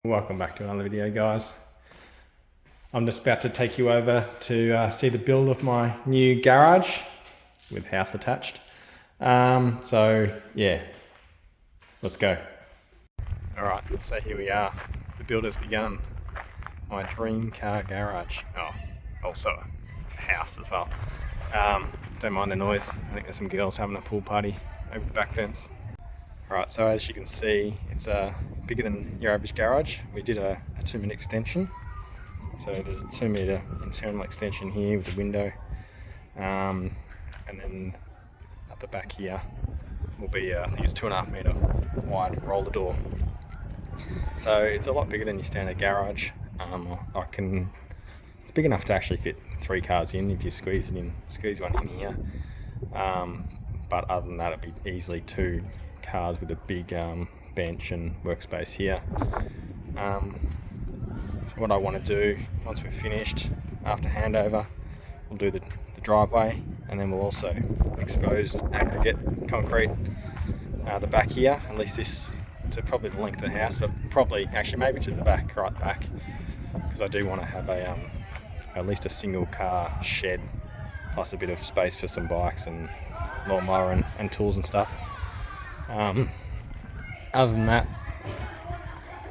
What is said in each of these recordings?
Welcome back to another video, guys. I'm just about to take you over to see the build of my new garage with house attached. So yeah, let's go. All right, so here we are. The build has begun. My dream car garage. Oh, also a house as well. Don't mind the noise. I think there's some girls having a pool party over the back fence. Alright, so as you can see, it's bigger than your average garage. We did a 2-meter extension. So there's a 2-meter internal extension here with the window. And then at the back here will be, I think it's 2.5 meter wide roller door. So it's a lot bigger than your standard garage. It's big enough to actually fit 3 cars in if you squeeze one in here. But other than that, it'd be easily 2 cars with a big bench and workspace here. So what I want to do once we're finished, after handover, we'll do the driveway, and then we'll also expose aggregate concrete the back here, at least this to probably the length of the house, but probably actually maybe to the back, right back, because I do want to have a at least a single car shed plus a bit of space for some bikes and lawnmower and tools and stuff. Other than that,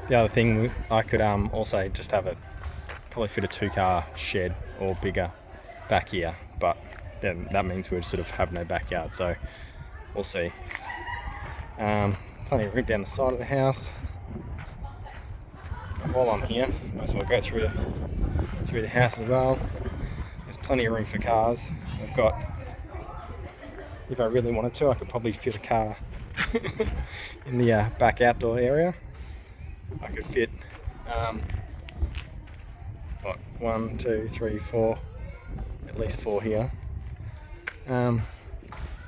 the other thing I could also just have probably fit a 2-car shed or bigger back here, but then that means we'd sort of have no backyard, so we'll see. Plenty of room down the side of the house. While I'm here, might as well go through the house as well. There's plenty of room for cars. I've got, if I really wanted to, I could probably fit a car in the back outdoor area. I could fit 1, 2, 3, 4, at least 4 here. And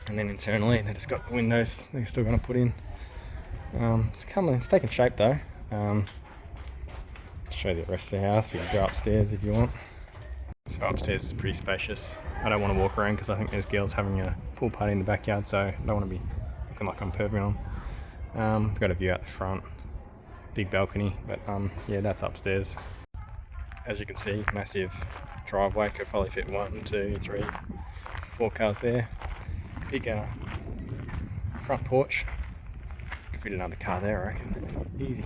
then internally, they just got the windows they're still going to put in. It's taking shape though. Show you the rest of the house. We can go upstairs if you want. So upstairs is pretty spacious. I don't want to walk around because I think there's girls having a pool party in the backyard, so I don't want to be looking like I'm perving on. Got a view out the front, big balcony, but yeah, that's upstairs. As you can see, massive driveway, could probably fit 1, 2, 3, 4 cars there. Big front porch, could fit another car there, I reckon. Easy.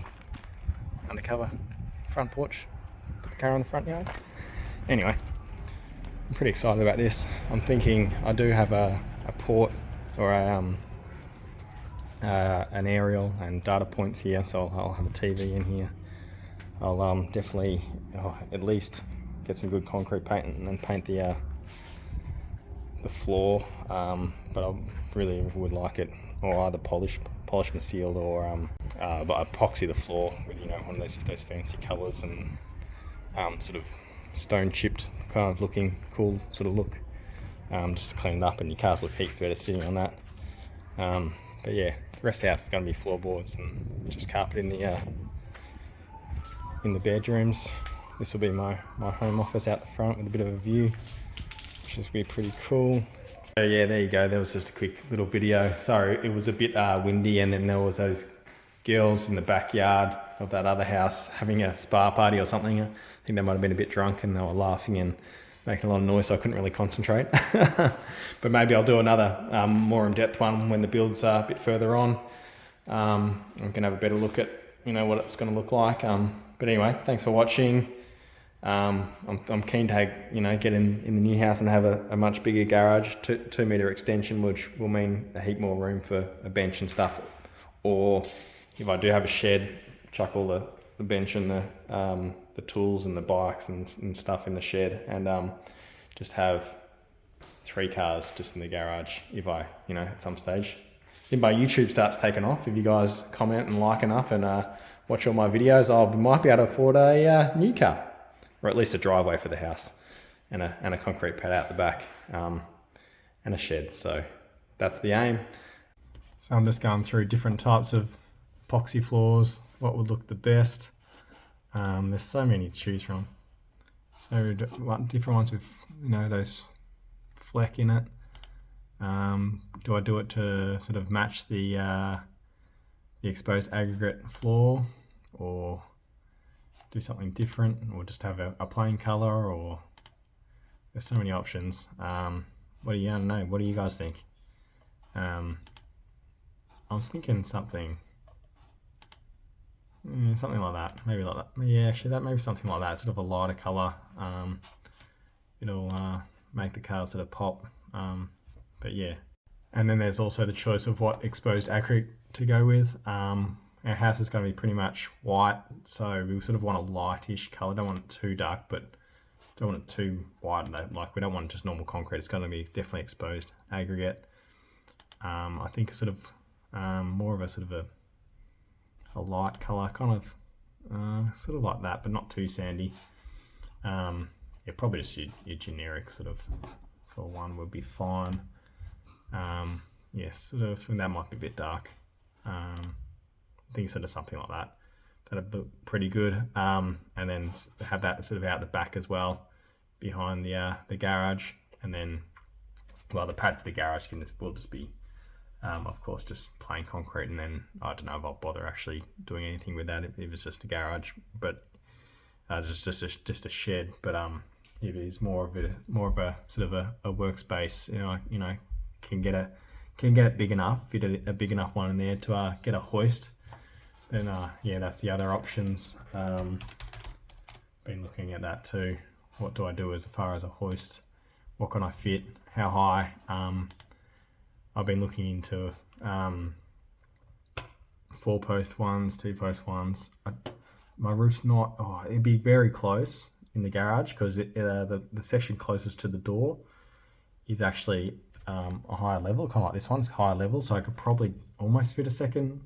Undercover front porch, put the car in the front yard. Anyway, I'm pretty excited about this. I'm thinking I do have a port or an aerial and data points here, so I'll have a TV in here. I'll definitely at least get some good concrete paint and then paint the floor, but I really would like it or either polished and sealed, or epoxy the floor with one of those fancy colours and sort of stone chipped kind of looking cool sort of look, just to clean it up, and your cars look heaps better sitting on that. But yeah, the rest of the house is going to be floorboards and just carpet in the bedrooms. This will be my home office out the front with a bit of a view, which is going to be pretty cool. So yeah, there you go. That was just a quick little video. Sorry, it was a bit windy, and then there was those girls in the backyard of that other house having a spa party or something. I think they might have been a bit drunk and they were laughing and making a lot of noise, so I couldn't really concentrate. But maybe I'll do another more in-depth one when the build's a bit further on. I can have a better look at what it's going to look like. But anyway, thanks for watching. I'm keen to get in the new house and have a much bigger garage, 2-meter extension, which will mean a heap more room for a bench and stuff. Or if I do have a shed, chuck all the bench and the tools and the bikes and stuff in the shed, and just have 3 cars just in the garage if I, at some stage. If my YouTube starts taking off, if you guys comment and like enough and watch all my videos, I might be able to afford a new car, or at least a driveway for the house, and a concrete pad out the back, and a shed. So that's the aim. So I'm just going through different types of epoxy floors, what would look the best. There's so many to choose from. So different ones with those fleck in it. Do I do it to sort of match the exposed aggregate floor, or do something different, or just have a plain color, or there's so many options. What do you know? What do you guys think? I'm thinking something like that, maybe like that. Yeah, actually that maybe something like that, sort of a lighter color. It'll make the car sort of pop. But yeah, and then there's also the choice of what exposed acrylic to go with. Our house is going to be pretty much white, so we sort of want a lightish color. Don't want it too dark, but don't want it too white. Like, we don't want just normal concrete. It's going to be definitely exposed aggregate. I think sort of more of a sort of a light color, kind of sort of like that, but not too sandy. Yeah, probably just your generic sort of for one would be fine. Yes, sort of, I think that might be a bit dark. I think sort of something like that. That'd look pretty good. And then have that sort of out the back as well, behind the garage. And then, well, the pad for the garage will just be, of course, just plain concrete. And then I don't know if I'll bother actually doing anything with that if it's just a garage, but just a shed. But if it's more of a sort of a workspace, you know, can get it big enough, fit a big enough one in there to get a hoist. Then yeah, that's the other options. Been looking at that too. What do I do as far as a hoist? What can I fit? How high? I've been looking into 4-post ones, 2-post ones. My roof's not. Oh, it'd be very close in the garage, because the section closest to the door is actually a higher level, kind of like this one's higher level, so I could probably almost fit a second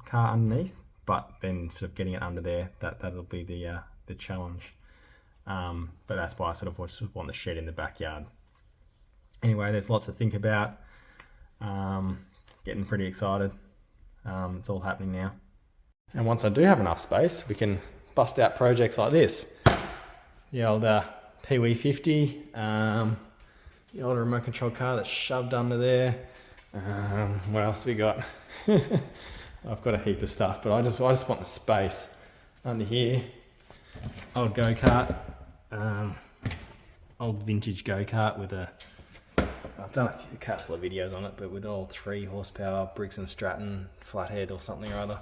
car underneath, but then sort of getting it under there, that'll be the challenge. But that's why I sort of want the shed in the backyard. Anyway, there's lots to think about. Getting pretty excited. It's all happening now. And once I do have enough space, we can bust out projects like this. The old Pee-wee 50, the old remote control car that's shoved under there. What else have we got? I've got a heap of stuff, but I just want the space under here. Old go-kart, old vintage go-kart with I've done a couple of videos on it, but with all 3 horsepower Briggs & Stratton flathead or something or other.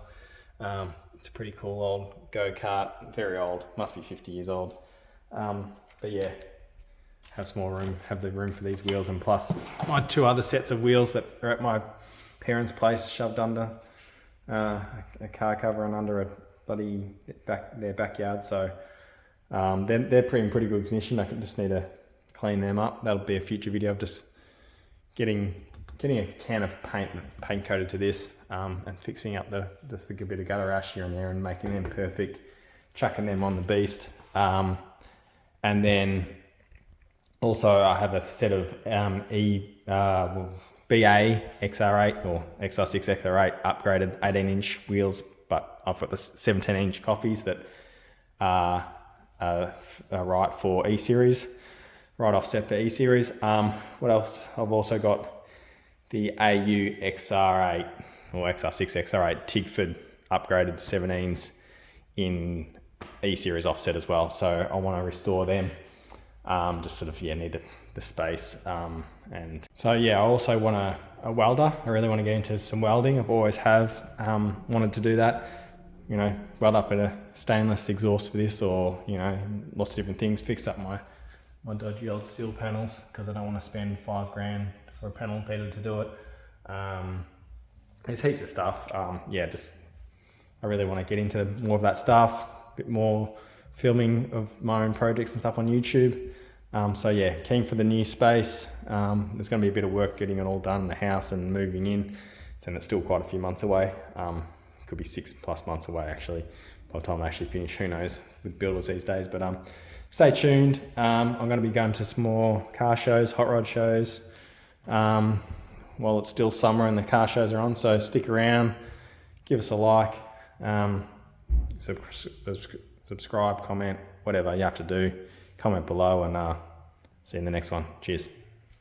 It's a pretty cool old go-kart, very old, must be 50 years old. But yeah, have some more room, have the room for these wheels, and plus my 2 other sets of wheels that are at my parents' place, shoved under a car cover and under a bloody their backyard. So they're pretty good condition. I just need to clean them up. That'll be a future video of just getting a can of paint coated to this, and fixing up just a bit of gutter ash here and there and making them perfect, chucking them on the beast. And then also I have a set of BA XR8 or XR6 XR8 upgraded 18-inch wheels, but I've got the 17-inch copies that are right for E-Series, right offset for E-Series. What else? I've also got the AU XR8 or XR6 XR8 Tigford upgraded 17s in E-Series offset as well. So I want to restore them. Just sort of, need the space. And so yeah, I also want a welder. I really want to get into some welding. I've always wanted to do that. Weld up a stainless exhaust for this, or lots of different things. Fix up my dodgy old steel panels, because I don't want to spend $5,000 for a panel beater to do it. There's heaps of stuff. I really want to get into more of that stuff. A bit more filming of my own projects and stuff on YouTube. So yeah, keen for the new space. There's going to be a bit of work getting it all done in the house and moving in. So it's still quite a few months away. Could be 6+ months away actually, by the time I actually finish. Who knows with builders these days, but stay tuned. I'm going to be going to some more car shows, hot rod shows, while it's still summer and the car shows are on. So stick around, give us a like, subscribe, comment, whatever you have to do. Comment below, and see you in the next one. Cheers.